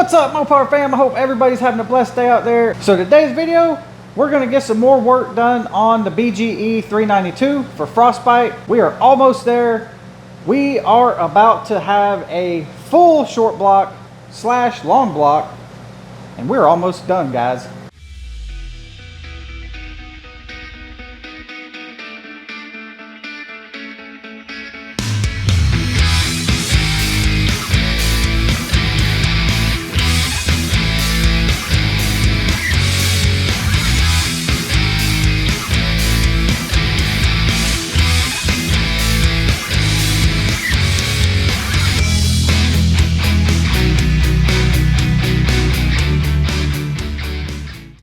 What's up, MOPAR fam? I hope everybody's having a blessed day out there. So today's video, we're gonna get some more work done on the BGE 392 for frostbite. We are almost there. We are about to have a full short block / long block, and we're almost done, guys.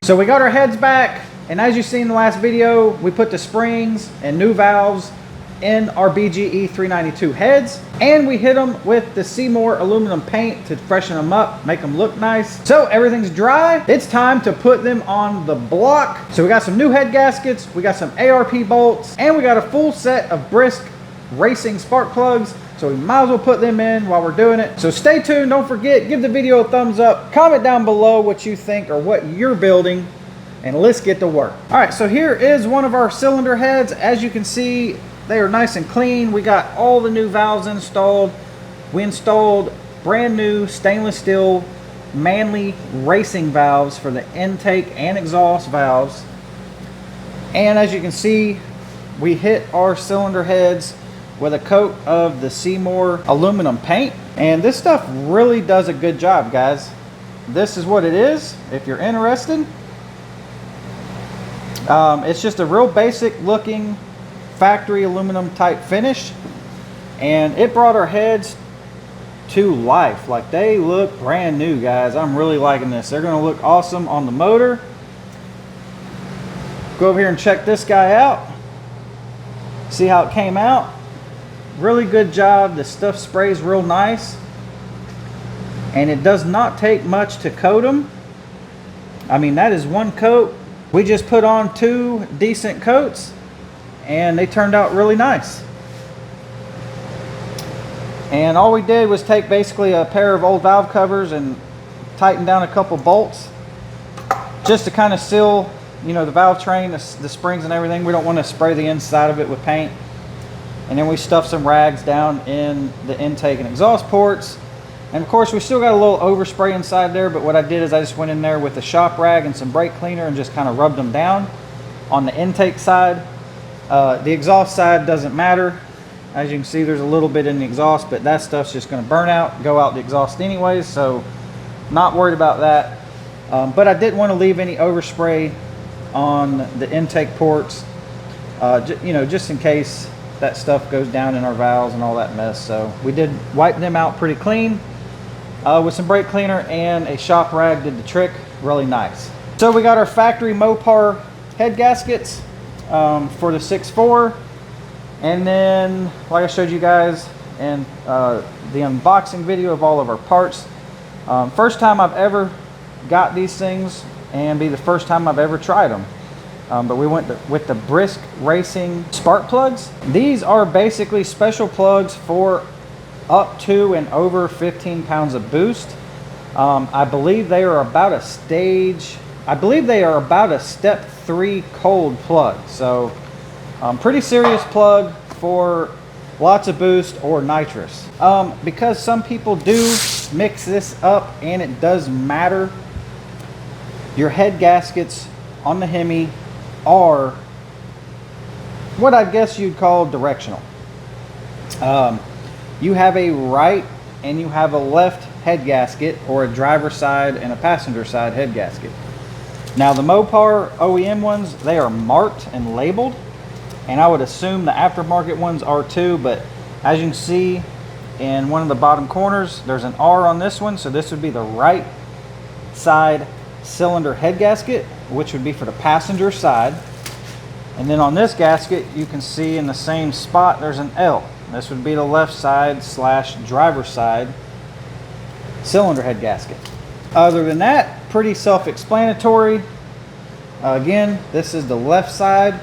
So we got our heads back, and as you seen in the last video, we put the springs and new valves in our BGE 392 heads, and we hit them with the Seymour aluminum paint to freshen them up, make them look nice. So everything's dry. It's time to put them on the block. So we got some new head gaskets, we got some ARP bolts, and we got a full set of Brisk racing spark plugs. So we might as well put them in while we're doing it. So stay tuned, don't forget, give the video a thumbs up, comment down below what you think or what you're building, and let's get to work. All right, so here is one of our cylinder heads. As you can see, they are nice and clean. We got all the new valves installed. We installed brand new stainless steel Manley racing valves for the intake and exhaust valves. And as you can see, we hit our cylinder heads with a coat of the Seymour aluminum paint, and this stuff really does a good job, guys. This is what it is if you're interested. It's just a real basic looking factory aluminum type finish, and it brought our heads to life. Like, they look brand new, guys. I'm really liking this. They're gonna look awesome on the motor. Go over here and check this guy out, see how it came out. Really good job. The stuff sprays real nice, and it does not take much to coat them. I mean, that is one coat. We just put on 2 decent coats, and they turned out really nice. And all we did was take basically a pair of old valve covers and tighten down a couple bolts just to kind of seal, you know, the valve train, the springs and everything. We don't want to spray the inside of it with paint. And then we stuffed some rags down in the intake and exhaust ports. And of course, we still got a little overspray inside there, but what I did is I just went in there with a shop rag and some brake cleaner and just kind of rubbed them down on the intake side. The exhaust side doesn't matter. As you can see, there's a little bit in the exhaust, but that stuff's just going to burn out, go out the exhaust anyways, so not worried about that. But I didn't want to leave any overspray on the intake ports, you know, just in case that stuff goes down in our valves and all that mess. So we did wipe them out pretty clean with some brake cleaner, and a shop rag did the trick. Really nice. So we got our factory MOPAR head gaskets for the 6.4, and then like I showed you guys in the unboxing video of all of our parts. First time I've ever got these things, and be the first time I've ever tried them. But we went with the Brisk Racing spark plugs. These are basically special plugs for up to and over 15 pounds of boost. I believe they are about a step 3 cold plug. So pretty serious plug for lots of boost or nitrous. Because some people do mix this up and it does matter, your head gaskets on the HEMI are what I guess you'd call directional. You have a right and you have a left head gasket, or a driver side and a passenger side head gasket. Now the MOPAR OEM ones, they are marked and labeled, and I would assume the aftermarket ones are too, but as you can see in one of the bottom corners, there's an R on this one, so this would be the right side cylinder head gasket, which would be for the passenger side. And then on this gasket, you can see in the same spot there's an L. This would be the left side / driver side cylinder head gasket. Other than that, pretty self-explanatory. Again, this is the left side,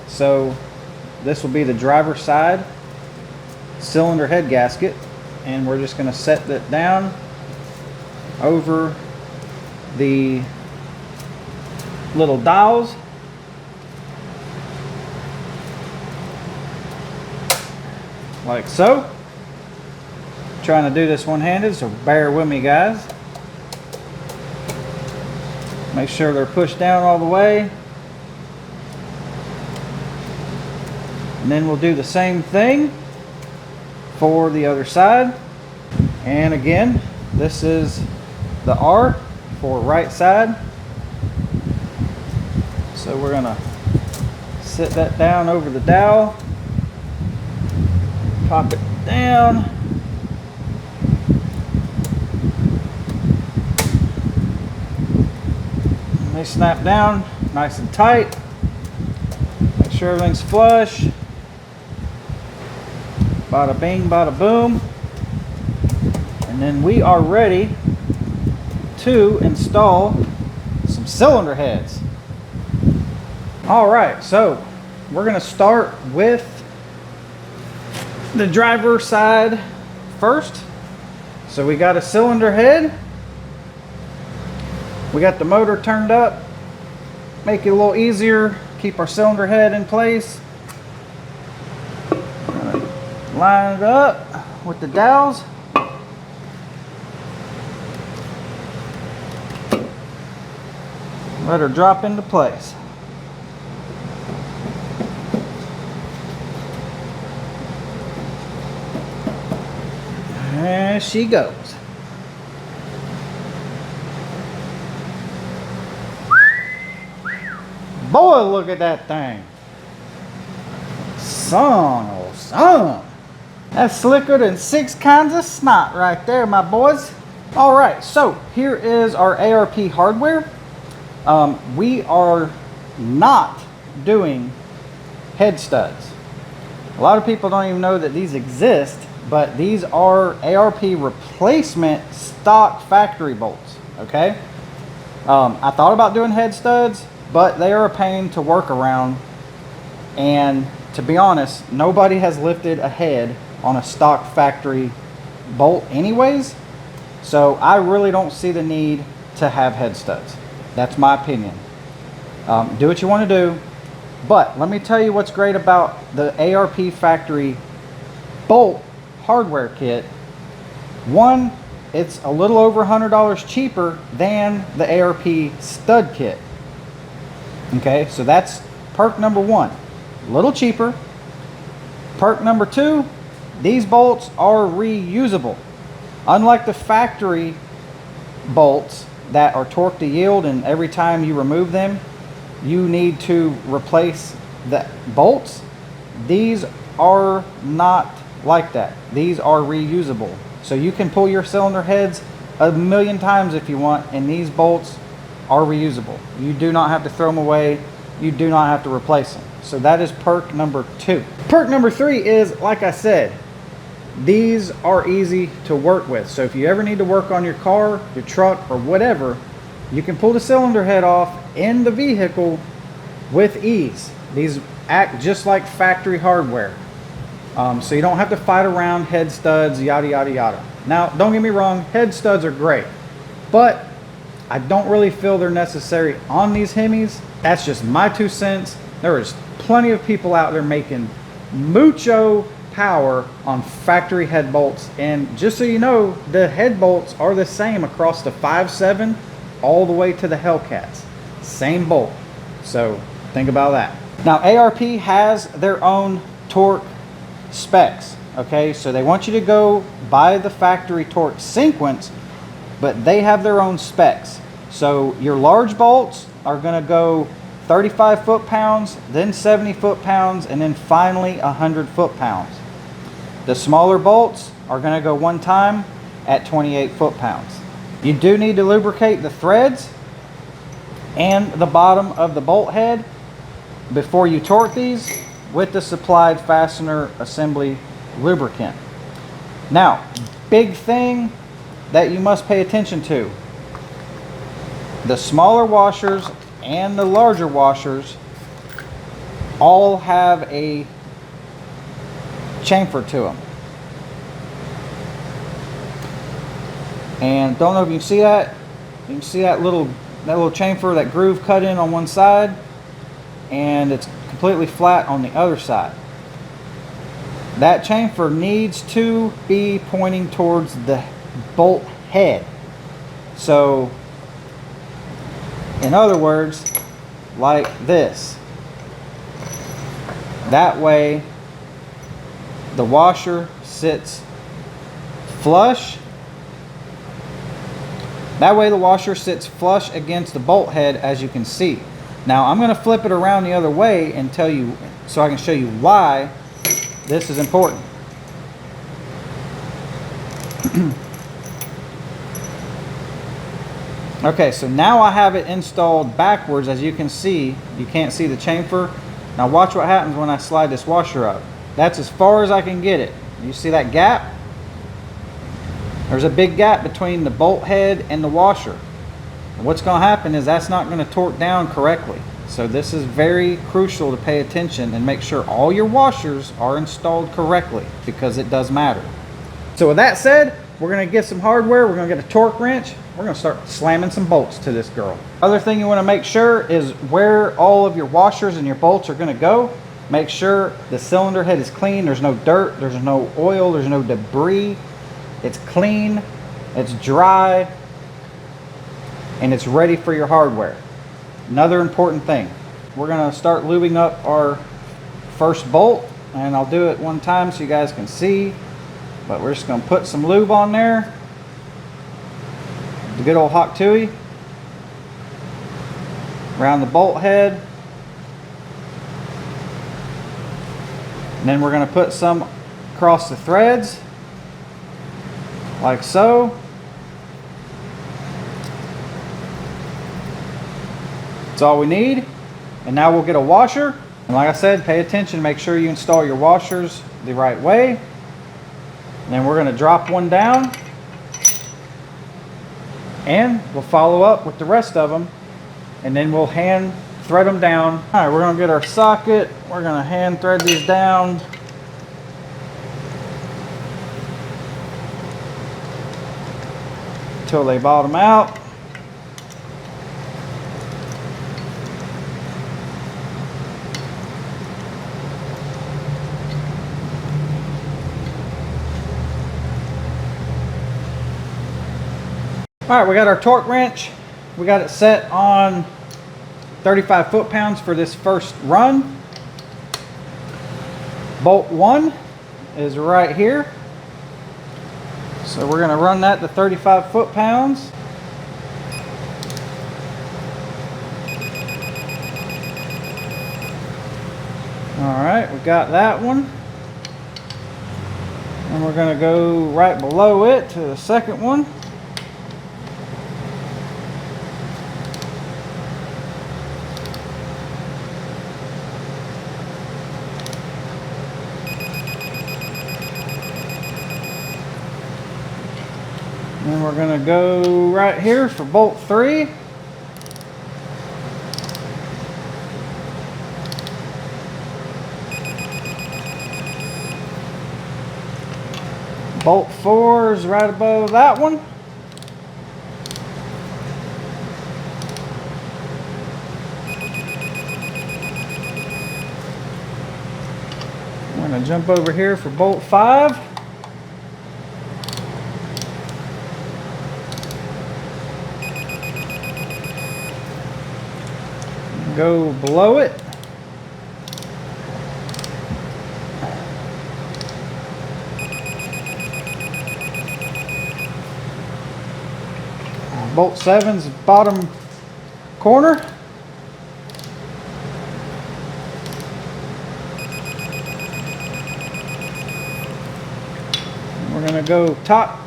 so this will be the driver side cylinder head gasket, and we're just going to set that down over the little dials. Like so. Trying to do this one-handed, so bear with me, guys. Make sure they're pushed down all the way. And then we'll do the same thing for the other side. And again, this is the R for right side. So we're gonna sit that down over the dowel, pop it down. And they snap down nice and tight. Make sure everything's flush. Bada bing, bada boom. And then we are ready to install some cylinder heads. All right, so we're gonna start with the driver side first. So we got a cylinder head. We got the motor turned up. Make it a little easier, keep our cylinder head in place. Line it up with the dowels. Let her drop into place. There she goes. Boy, look at that thing. Son, oh son. That's slicker than 6 kinds of snot right there, my boys. All right, so here is our ARP hardware. We are not doing head studs. A lot of people don't even know that these exist, but these are ARP replacement stock factory bolts, okay? I thought about doing head studs, but they are a pain to work around. And to be honest, nobody has lifted a head on a stock factory bolt anyways. So I really don't see the need to have head studs. That's my opinion. Do what you want to do. But let me tell you what's great about the ARP factory bolt hardware kit. One, it's a little over $100 cheaper than the ARP stud kit. Okay, so that's perk number one. A little cheaper. Perk number two, these bolts are reusable. Unlike the factory bolts that are torque to yield, and every time you remove them, you need to replace the bolts. These are not like that. These are reusable. So you can pull your cylinder heads a million times if you want, and these bolts are reusable. You do not have to throw them away. You do not have to replace them. So that is perk number two. Perk number three is, like I said, these are easy to work with. So if you ever need to work on your car, your truck, or whatever, you can pull the cylinder head off in the vehicle with ease. These act just like factory hardware. So you don't have to fight around head studs, yada, yada, yada. Now, don't get me wrong, head studs are great, but I don't really feel they're necessary on these HEMIs. That's just my 2 cents. There is plenty of people out there making mucho power on factory head bolts. And just so you know, the head bolts are the same across the 5.7 all the way to the Hellcats. Same bolt. So think about that. Now, ARP has their own torque specs. Okay, so they want you to go by the factory torque sequence, but they have their own specs. So your large bolts are going to go 35 foot-pounds, then 70 foot-pounds, and then finally 100 foot-pounds. The smaller bolts are going to go one time at 28 foot-pounds. You do need to lubricate the threads and the bottom of the bolt head before you torque these with the supplied fastener assembly lubricant. Now, big thing that you must pay attention to: the smaller washers and the larger washers all have a chamfer to them. And don't know if you can see that. You can see that little chamfer, that groove cut in on one side, and it's completely flat on the other side. That chamfer needs to be pointing towards the bolt head. So, in other words, like this. That way, the washer sits flush. That way the washer sits flush against the bolt head, as you can see. Now I'm going to flip it around the other way and tell you, so I can show you why this is important. Okay, so now I have it installed backwards. As you can see, you can't see the chamfer. Now watch what happens when I slide this washer up. That's as far as I can get it. You see that gap? There's a big gap between the bolt head and the washer. And what's going to happen is that's not going to torque down correctly. So this is very crucial to pay attention and make sure all your washers are installed correctly, because it does matter. So with that said, we're going to get some hardware. We're going to get a torque wrench. We're going to start slamming some bolts to this girl. Other thing you want to make sure is where all of your washers and your bolts are going to go. Make sure the cylinder head is clean. There's no dirt, there's no oil, there's no debris. It's clean, it's dry, and it's ready for your hardware. Another important thing, we're going to start lubing up our first bolt, and I'll do it one time so you guys can see, but we're just going to put some lube on there. The good old hot tui around the bolt head, and then we're going to put some across the threads like so. That's all we need. And now we'll get a washer, and like I said, pay attention, make sure you install your washers the right way. And then we're going to drop one down, and we'll follow up with the rest of them, and then we'll hand thread them down. All right, we're going to get our socket. We're going to hand thread these down. Until they bottom out. All right, we got our torque wrench. We got it set on 35 foot-pounds for this first run. Bolt 1 is right here. So we're going to run that to 35 foot-pounds. All right, we got that one. And we're going to go right below it to the second one. And we're going to go right here for bolt 3. Bolt 4 is right above that one. We're going to jump over here for bolt 5. Go below it. Bolt 7's bottom corner. We're going to go top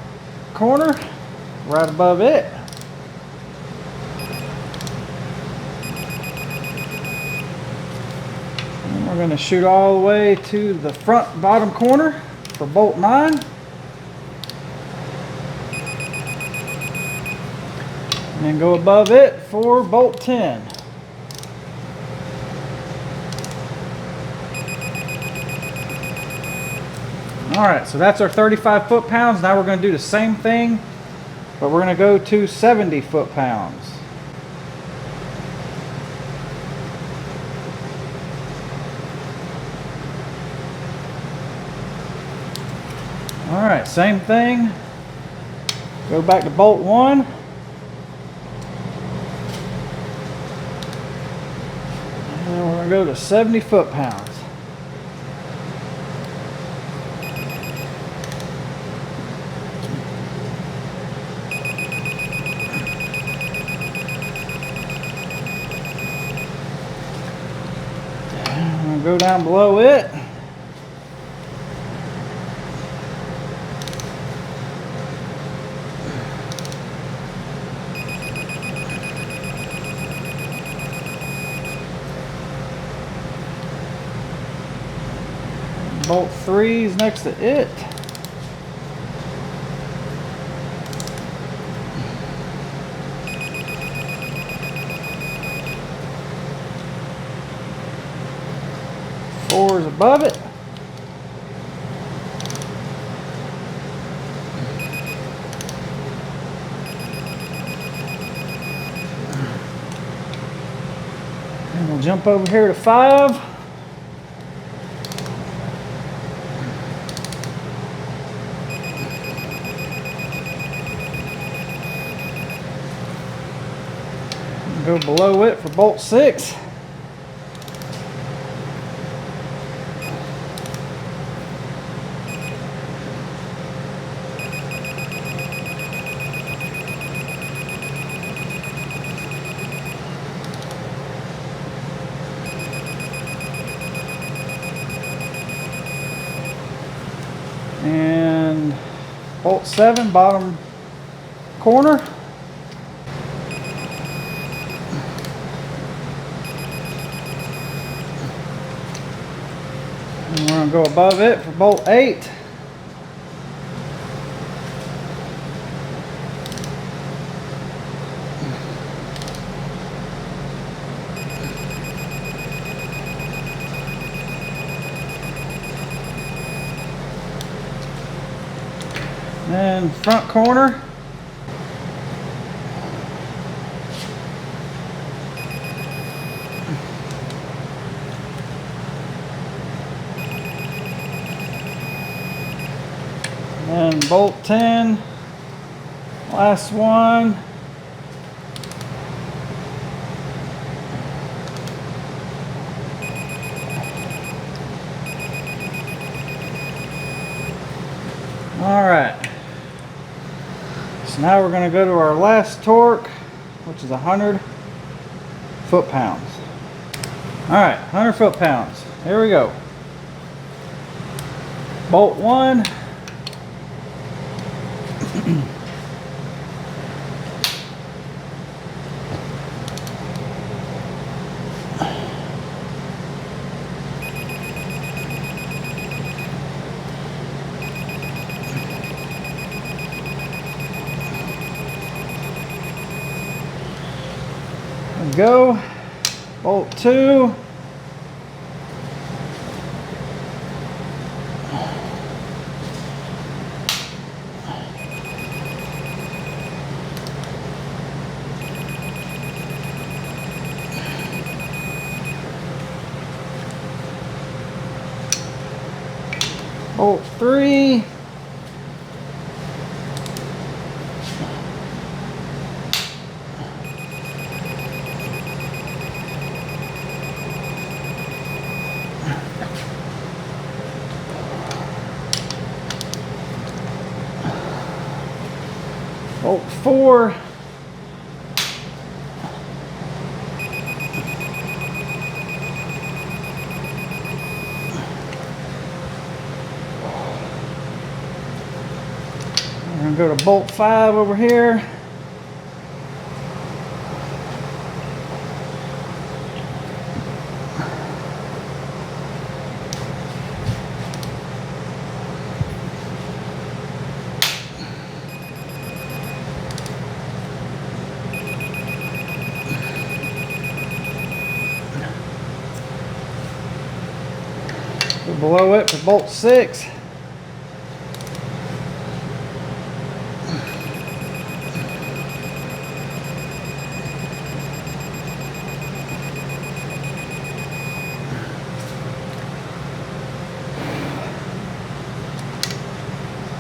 corner right above it. We're going to shoot all the way to the front bottom corner for bolt 9. And then go above it for bolt 10. Alright, so that's our 35 foot-pounds. Now we're going to do the same thing but we're going to go to 70 foot-pounds. All right, same thing. Go back to bolt 1. And we're going to go to 70 foot-pounds. Go down below it. Bolt 3 is next to it. Four is above it. And we'll jump over here to 5. Go below it for bolt 6. And bolt 7, bottom corner. And we're going to go above it for bolt 8. And front corner. And bolt 10, last one. All right. So now we're going to go to our last torque, which is 100 foot-pounds. All right, 100 foot-pounds. Here we go. Bolt 1. Go. Bolt 2. Bolt 3. Bolt 4. We're going to go to bolt 5 over here. Go below it for bolt 6.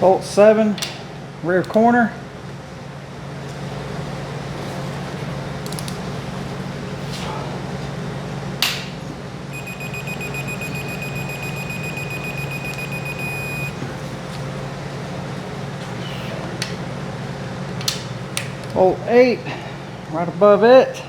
Bolt 7, rear corner. Bolt 8, right above it.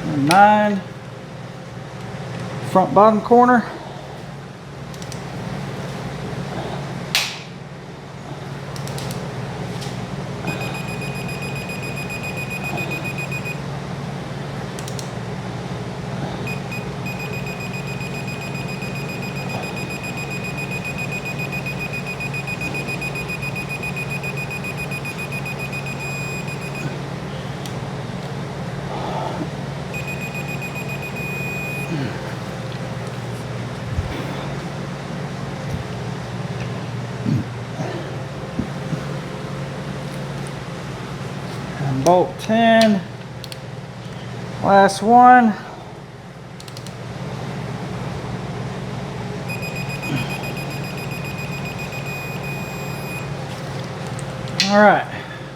And 9, front bottom corner. And bolt 10, last one. All right,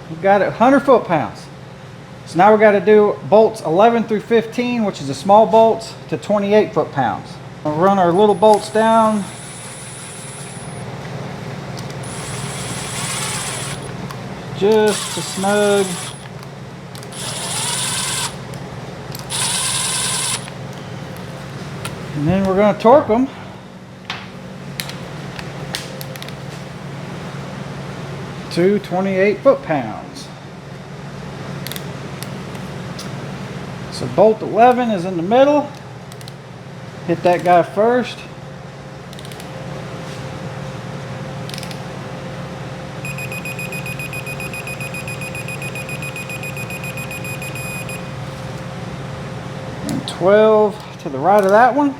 we got it 100 foot-pounds. So now we got to do bolts 11 through 15, which is the small bolts, to 28 foot-pounds. We'll run our little bolts down. Just a snug. And then we're going to torque them to 28 foot-pounds. So bolt 11 is in the middle. Hit that guy first. And 12 to the right of that one.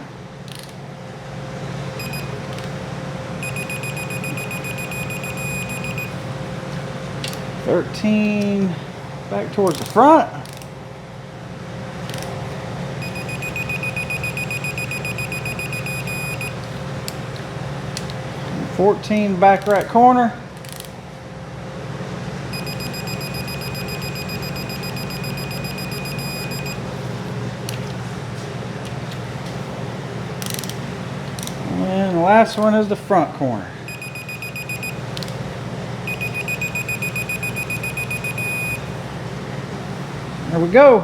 $13 back towards the front. And 14 back right corner. And the last one is the front corner. There we go.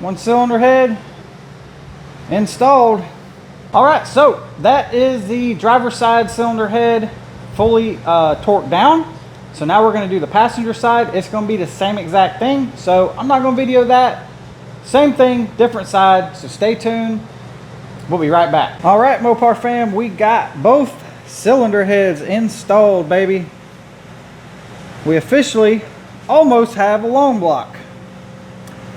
One cylinder head installed. All right, so that is the driver's side cylinder head fully torqued down. So now we're going to do the passenger side. It's going to be the same exact thing. So I'm not going to video that. Same thing, different side. So stay tuned. We'll be right back. All right, MOPAR fam, we got both cylinder heads installed, baby. We officially almost have a long block.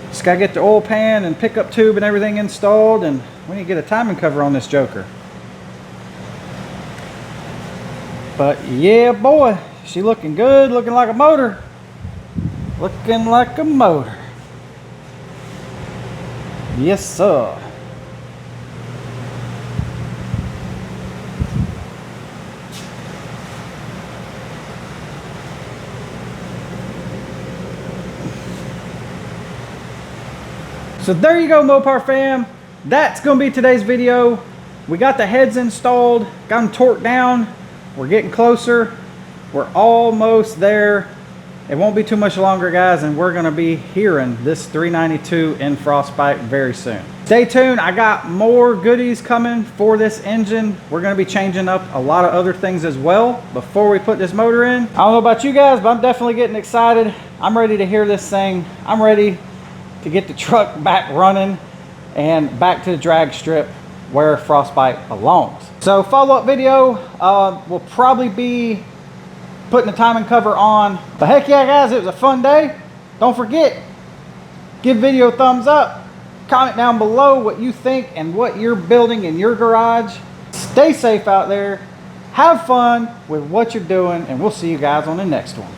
Just gotta get the oil pan and pickup tube and everything installed, and we need to get a timing cover on this joker. But yeah, boy, she looking good, looking like a motor. Looking like a motor. Yes, sir. So there you go, MOPAR fam. That's going to be today's video. We got the heads installed, got them torqued down. We're getting closer. We're almost there. It won't be too much longer, guys, and we're going to be hearing this 392 in Frostbite very soon. Stay tuned. I got more goodies coming for this engine. We're going to be changing up a lot of other things as well before we put this motor in. I don't know about you guys, but I'm definitely getting excited. I'm ready to hear this thing. I'm ready to get the truck back running and back to the drag strip where Frostbite belongs. So follow-up video will probably be putting the timing cover on. But heck yeah, guys, it was a fun day. Don't forget, give video a thumbs up, Comment down below what you think and what you're building in your garage. Stay safe out there. Have fun with what you're doing, and we'll see you guys on the next one.